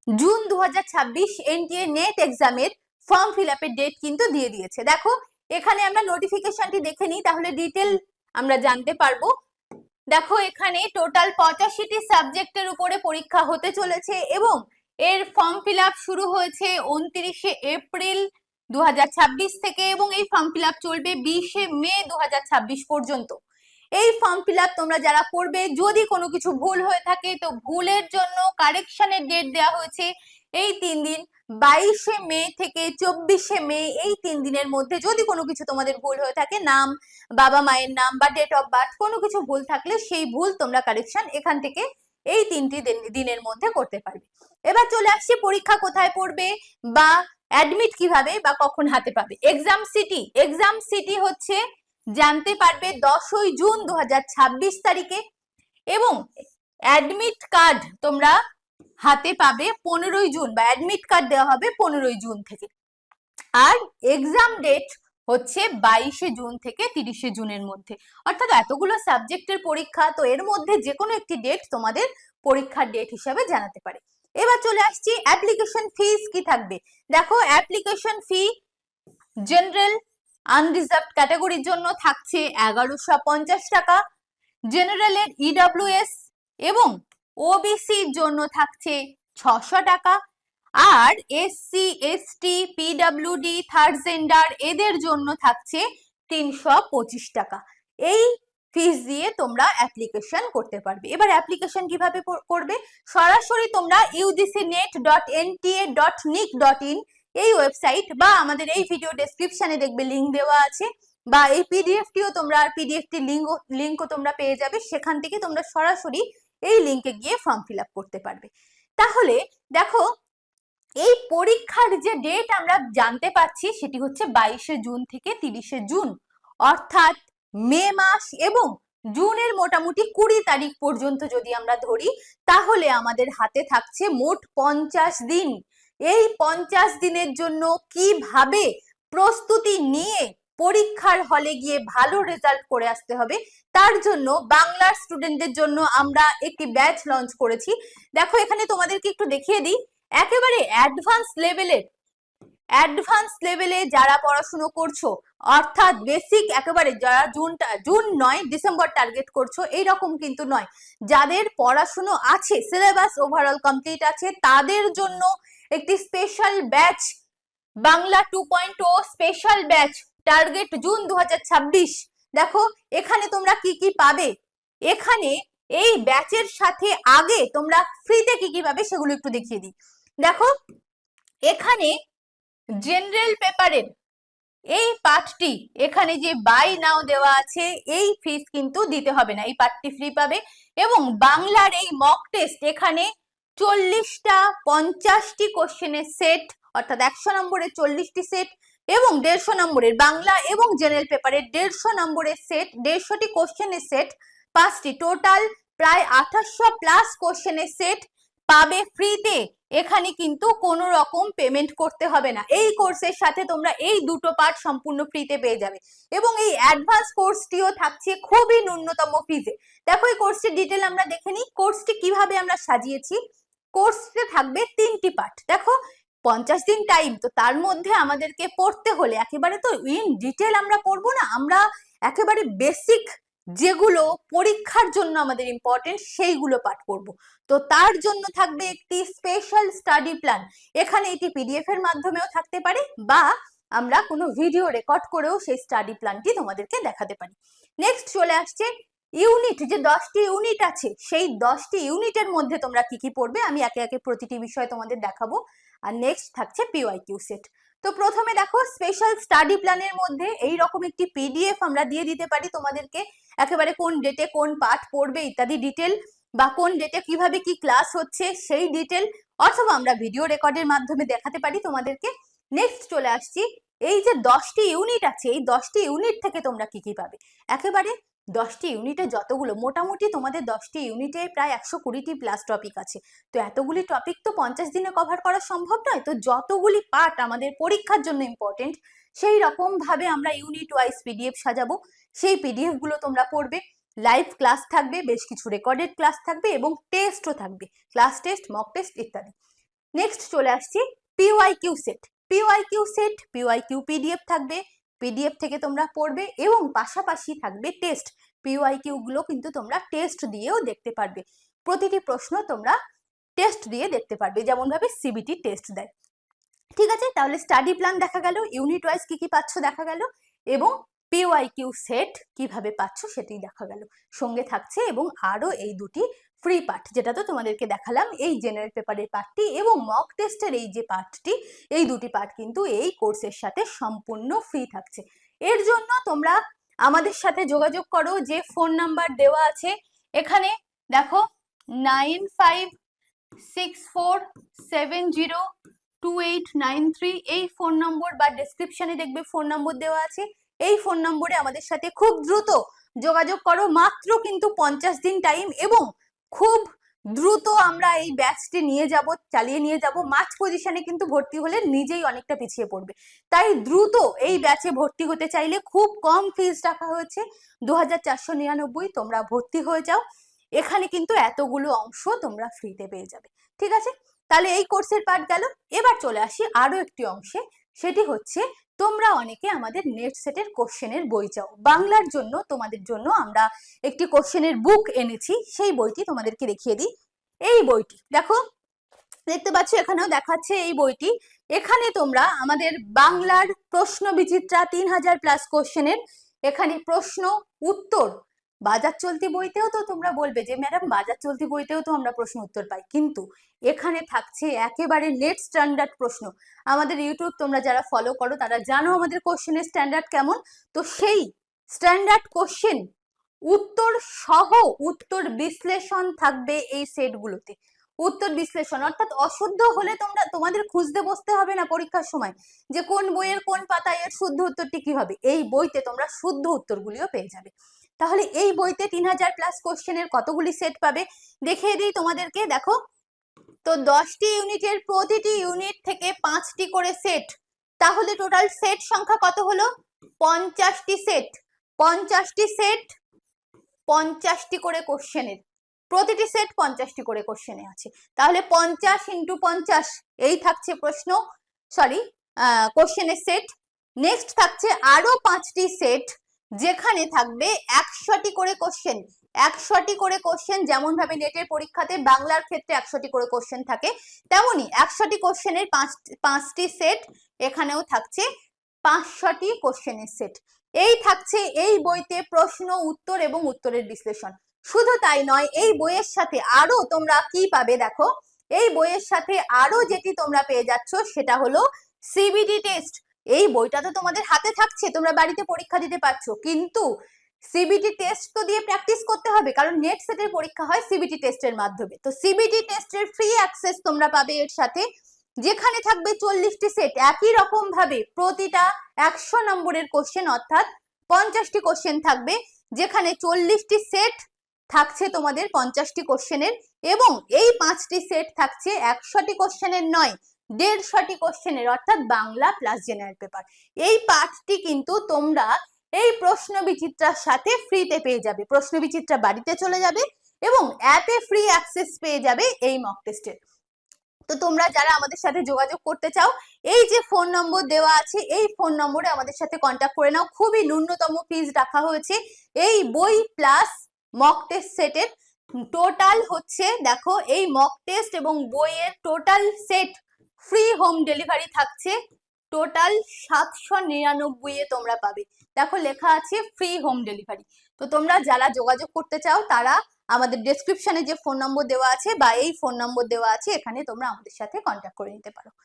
June 2026 NTA net এক্সামের form fill আপের date কিন্তু দিয়ে দিয়েছে। দেখো এখানে আমরা নোটিফিকেশনটি দেখে নিই, তাহলে ডিটেল আমরা জানতে পারবো। দেখো এখানে টোটাল 85টি সাবজেক্টের উপরে পরীক্ষা হতে চলেছে এবং এর ফর্ম ফিল আপ শুরু হয়েছে 29শে এপ্রিল 2026 থেকে এবং এই ফর্ম ফিল আপ চলবে 20শে মে 2026 পর্যন্ত। এই ফর্ম ফিল আপ তোমরা যারা করবে, যদি কোনো কিছু ভুল হয়ে থাকে তো ভুলের জন্য কারেকশনের ডেট দেওয়া হয়েছে এই 3 দিন, 22শে মে থেকে 24শে মে, এই 3 দিনের মধ্যে যদি কোনো কিছু তোমাদের ভুল হয়ে থাকে, নাম, বাবা মায়ের নাম বা ডেট অফ বার্থ কোনো কিছু ভুল থাকলে সেই ভুল তোমরা কারেকশন এখান থেকে এই 3টি দিনের মধ্যে করতে পারবে। এবার চলে আসছে পরীক্ষা কোথায় পড়বে বা অ্যাডমিট কিভাবে বা কখন হাতে পাবে। এক্সাম সিটি হচ্ছে জানতে পারবে 10ই জুন 2026 তারিখে এবং অ্যাডমিট কার্ড তোমরা হাতে পাবে 15ই জুন, বা অ্যাডমিট কার্ড দেওয়া হবে 15ই জুন থেকে। আর এক্সাম ডেট হচ্ছে 22শে জুন থেকে 30শে জুনের মধ্যে। অর্থাৎ এতগুলো সাবজেক্টের পরীক্ষা, তো এর মধ্যে যে কোনো একটি ডেট তোমাদের পরীক্ষার ডেট হিসাবে জানাতে পারে। এবার চলে আসছি অ্যাপ্লিকেশন ফিস কি থাকবে। দেখো অ্যাপ্লিকেশন ফি জেনারেল আনরিজার্ভড ক্যাটাগরির জন্য থাকছে 1150 টাকা, জেনারেলের ইডব্লিউএস এবং ওবিসির জন্য থাকছে 600 টাকা, আর SC ST PWD third gender এদের জন্য থাকছে 325 টাকা। এই ফিস দিয়ে তোমরা অ্যাপ্লিকেশন করতে পারবে। এবার অ্যাপ্লিকেশন কিভাবে করবে, সরাসরি তোমরা ugcnet.nta.nic.in এই ওয়েবসাইট বা আমাদের এই ভিডিও ডেসক্রিপশনে দেখবে লিংক দেওয়া আছে, বা এই পিডিএফটিও তোমরা পিডিএফটি লিংকও তোমরা পেয়ে যাবে, সেখান থেকে তোমরা সরাসরি এই লিংকে গিয়ে ফর্ম ফিল আপ করতে পারবে। তাহলে দেখো এই পরীক্ষার যে ডেট আমরা জানতে পাচ্ছি সেটি হচ্ছে 22শে জুন থেকে 30শে জুন, অর্থাৎ মে মাস এবং জুনের মোটামুটি 20 তারিখ পর্যন্ত যদি আমরা ধরি, তাহলে আমাদের হাতে থাকছে মোট 50 দিন। এই 50 দিনের জন্য কিভাবে প্রস্তুতি নিয়ে পরীক্ষার হলে গিয়ে ভালো রেজাল্ট করে আসতে হবে, তার জন্য বাংলার স্টুডেন্টদের জন্য আমরা একটি ব্যাচ লঞ্চ করেছি। দেখো এখানে তোমাদেরকে একটু দেখিয়ে দিই, একেবারে অ্যাডভান্স লেভেলে যারা পড়াশুনো করছো, অর্থাৎ বেসিক একেবারে যারা জুন নয় ডিসেম্বর টার্গেট করছো এইরকম কিন্তু নয়, যাদের পড়াশুনো আছে, সিলেবাস ওভারঅল কমপ্লিট আছে, তাদের জন্য একটি special batch, Bangla 2.0 special batch, target June 2026। দেখো এখানে তোমরা কি কি পাবে, এখানে এই ব্যাচের সাথে আগে তোমরা ফ্রিতে কি কি পাবে সেগুলো একটু দেখিয়ে দিই। দেখো এখানে জেনারেল পেপারের এই পার্টটি, এখানে যে বাই নাও দেওয়া আছে, এই ফিস কিন্তু দিতে হবে না, এই পার্টটি ফ্রি পাবে। এবং বাংলার এই মক টেস্ট, এখানে 40টা 50টি কোশ্চেনের সেট, অর্থাৎ 100 নম্বরের 40টি সেট এবং 150 নম্বরের বাংলা এবং জেনারেল পেপারের 150 নম্বরের সেট, 150টি কোশ্চেনের সেট, 5টি, টোটাল প্রায় 2800 প্লাস কোশ্চেনের সেট পাবে ফ্রিতে। এখানে কিন্তু কোনো রকম পেমেন্ট করতে হবে না। এই কোর্সের সাথে তোমরা এই দুটো পার্ট সম্পূর্ণ ফ্রিতে পেয়ে যাবে এবং এই অ্যাডভান্স কোর্সটিও থাকছে খুবই ন্যূনতম ফিজে। দেখো এই কোর্সটির ডিটেল আমরা দেখে নিই, কোর্সটি কিভাবে আমরা সাজিয়েছি। কোর্সে থাকবে 3টি পার্ট। দেখো 50 দিন টাইম, তো তার মধ্যে আমাদেরকে পড়তে হলে একেবারে তো ইন ডিটেল আমরা পড়বো না, আমরা একেবারে বেসিক যেগুলো পরীক্ষার জন্য আমাদের ইম্পর্টেন্ট সেইগুলো পাঠ করব। তো তার জন্য থাকবে একটি স্পেশাল স্টাডি প্ল্যান, এখানে এটি পিডিএফ এর মাধ্যমেও থাকতে পারে বা আমরা কোনো ভিডিও রেকর্ড করেও সেই স্টাডি প্ল্যানটি তোমাদেরকে দেখাতে পারি। নেক্সট চলে আসছে ইউনিট, যে 10টি ইউনিট আছে সেই 10টি ইউনিটের মধ্যে তোমরা কি কি পড়বে আমি একে একে প্রতিটি বিষয় তোমাদের দেখাবো। আর নেক্সট থাকছে পিওয়াইকিউ সেট। তো প্রথমে দেখো স্পেশাল স্টাডি প্ল্যানের মধ্যে এই রকম একটি পিডিএফ আমরা দিয়ে দিতে পারি তোমাদেরকে, একেবারে কোন ডেটে কোন পাঠ পড়বে ইত্যাদি ডিটেল, বা কোন ডেটে কিভাবে কি ক্লাস হচ্ছে সেই ডিটেল, অথবা আমরা ভিডিও রেকর্ডের মাধ্যমে দেখাতে পারি তোমাদেরকে। নেক্সট চলে আসছি, এই যে 10টি ইউনিট আছে, এই 10টি ইউনিট থেকে তোমরা কি কি পাবে। একেবারে 10টি ইউনিটে যতগুলো, মোটামুটি তোমাদের 10টি ইউনিটে প্রায় 120টি প্লাস টপিক আছে। তো এতগুলি টপিক তো 50 দিনে কভার করা সম্ভব নয়, তো যতগুলি পার্ট আমাদের পরীক্ষার জন্য ইম্পর্টেন্ট সেই রকম ভাবে আমরা ইউনিট ওয়াইজ পিডিএফ সাজাবো। সেই পিডিএফ গুলো তোমরা পড়বে, লাইভ ক্লাস থাকবে, বেশ কিছু রেকর্ডেড ক্লাস থাকবে এবং টেস্টও থাকবে, ক্লাস টেস্ট, মক টেস্ট ইত্যাদি। নেক্সট চলে আসছি PYQ set. PYQ set, PYQ PDF থাকবে, পিডিএফ থেকে তোমরা পড়বে এবং পাশাপাশি থাকবে টেস্ট। পিওয়াইকিউ গুলো কিন্তু তোমরা টেস্ট দিয়েও দেখতে পারবে, প্রতিটি প্রশ্ন তোমরা টেস্ট দিয়ে দেখতে পারবে, যেমন ভাবে সিবিটি টেস্ট দেয়। ঠিক আছে, তাহলে স্টাডি প্ল্যান দেখা গেল, ইউনিট ওয়াইজ কি কি পাচ্ছ দেখা গেল, এবং পিওয়াইকিউ সেট কিভাবে পাচ্ছ সেটাই দেখা গেল। সঙ্গে থাকছে এবং আরো এই দুটি ফ্রি পার্ট, যেটা তো তোমাদেরকে দেখালাম, এই জেনারেল পেপারের পার্টটি এবং মক টেস্টের এই যে পার্টটি, এই দুটি পার্ট কিন্তু এই কোর্সের সাথে সম্পূর্ণ ফ্রি থাকছে। এর জন্য তোমরা আমাদের সাথে যোগাযোগ করো, যে ফোন নাম্বার দেওয়া আছে এখানে দেখো 9564702893, এই ফোন নম্বর বা ডেসক্রিপশনে দেখবে ফোন নম্বর দেওয়া আছে। এই ফোন নম্বরে আমাদের সাথে খুব দ্রুত যোগাযোগ করো, মাত্র কিন্তু 50 দিন টাইম, এবং খুব দ্রুত আমরা এই ব্যাচটি নিয়ে যাব, চালিয়ে নিয়ে যাব। মার্চ পজিশনে কিন্তু ভর্তি হলে নিজেই অনেকটা পিছিয়ে পড়বে, তাই দ্রুত এই ব্যাচে ভর্তি হতে চাইলে খুব কম ফিস রাখা হয়েছে, 2499, তোমরা ভর্তি হয়ে যাও। এখানে কিন্তু এতগুলো অংশ তোমরা ফ্রিতে পেয়ে যাবে। ঠিক আছে, তাহলে এই কোর্সের পার্ট গেল। এবার চলে আসি আরো একটি অংশে, সেটি হচ্ছে তোমরা অনেকে আমাদের নেট সেটের কোশ্চেনের বই চাও। বাংলার জন্য তোমাদের জন্য আমরা একটি কোশ্চেনের বুক এনেছি, সেই বইটি তোমাদেরকে দেখিয়ে দিই। এই বইটি দেখো, দেখতে পাচ্ছ এখানেও দেখাচ্ছে এই বইটি। এখানে তোমরা আমাদের বাংলার প্রশ্ন বিচিত্রা 3000+ কোশ্চেনের এখানে প্রশ্ন উত্তর, বাজার চলতি বইতেও তো তোমরা বলবে যে ম্যাডাম বাজার চলতি বইতেও তো আমরা প্রশ্ন উত্তর পাই, কিন্তু এখানে থাকছে একেবারে নেট স্ট্যান্ডার্ড প্রশ্ন। আমাদের ইউটিউব তোমরা যারা ফলো করো তারা জানো আমাদের কোশ্চেনের স্ট্যান্ডার্ড কেমন, তো সেই স্ট্যান্ডার্ড কোশ্চেন উত্তর সহ উত্তর বিশ্লেষণ থাকবে এই সেটগুলোতে। উত্তর বিশ্লেষণ অর্থাৎ অশুদ্ধ হলে তোমাদের খুঁজতে বসতে হবে না পরীক্ষার সময় যে কোন বইয়ের কোন পাতায় এর শুদ্ধ উত্তরটি কি হবে, এই বইতে তোমরা শুদ্ধ উত্তরগুলিও পেয়ে যাবে। তাহলে এই বইতে 3000+ কোশ্চেনের কতগুলি সেট পাবে দেখিয়ে দিই তোমাদেরকে। দেখো তো 10টি ইউনিটের প্রতিটি ইউনিট থেকে 5টি করে সেট, তাহলে টোটাল সেট সংখ্যা কত হলো? 50টি সেট। 50টি সেট 50টি করে কোশ্চেনের, প্রতিটি সেট 50টি করে কোশ্চেনে আছে, তাহলে 50 × 50 এই থাকছে প্রশ্ন, সরি কোশ্চেনের সেট। নেক্সট থাকছে আরো 5টি সেট, যেখানে থাকবে 100টি করে কোশ্চেন। 100টি করে কোশ্চেন, যেমন ভাবে নেটের পরীক্ষাতে বাংলার ক্ষেত্রে 100টি করে কোশ্চেন থাকে, তেমনি 100টি কোশ্চেনের 5টি সেট, এখানেও থাকছে 500টি কোশ্চেনের সেট। এই থাকছে এই বইতে প্রশ্ন উত্তর এবং উত্তরের বিশ্লেষণ। শুধু তাই নয়, এই বইয়ের সাথে আরো তোমরা কি পাবে দেখো, এই বইয়ের সাথে আরো যেটি তোমরা পেয়ে যাচ্ছ সেটা হলো সিবিটি টেস্ট। এই বইটা তো তোমাদের হাতে থাকছে, তোমরা বাড়িতে পরীক্ষা দিতে পারছো, কিন্তু সিবিটি টেস্ট তো দিয়ে প্র্যাকটিস করতে হবে, কারণ নেট সেটের পরীক্ষা হয় সিবিটি টেস্টের মাধ্যমে। তো সিবিটি টেস্টের ফ্রি অ্যাক্সেস তোমরা পাবে এর সাথে, যেখানে থাকবে 40টি সেট, একই রকম ভাবে প্রতিটা 100 নম্বরের কোশ্চেন, অর্থাৎ 50টি কোশ্চেন থাকবে, যেখানে 40টি সেট থাকছে তোমাদের 50টি কোশ্চেনের, এবং এই 5টি সেট থাকছে 100টি কোশ্চেনের নয়, 150টি কোশ্চেনের, অর্থাৎ বাংলা প্লাস জেনারেল পেপার। এই পার্টটি কিন্তু তোমরা এই প্রশ্ন বিচিত্রার সাথে ফ্রিতে পেয়ে যাবে। প্রশ্ন বিচিত্রা বাড়িতে চলে যাবে এবং অ্যাপে ফ্রি অ্যাক্সেস পেয়ে যাবে এই মক টেস্টের। তো তোমরা যারা আমাদের সাথে যোগাযোগ করতে চাও, এই যে ফোন নম্বর দেওয়া আছে এই ফোন নম্বরে আমাদের সাথে কন্ট্যাক্ট করে নাও। খুবই ন্যূনতম ফিস রাখা হয়েছে এই বই প্লাস মক টেস্ট সেটের। টোটাল হচ্ছে দেখো, এই মক টেস্ট এবং বইয়ের total set free home delivery থাকছে, টোটাল 799 তোমরা পাবে। দেখো লেখা আছে ফ্রি হোম ডেলিভারি। তো তোমরা যারা যোগাযোগ করতে চাও তারা আমাদের ডেসক্রিপশনে যে ফোন নম্বর দেওয়া আছে বা এই ফোন নম্বর দেওয়া আছে, এখানে তোমরা আমাদের সাথে কন্ট্যাক্ট করে নিতে পারো।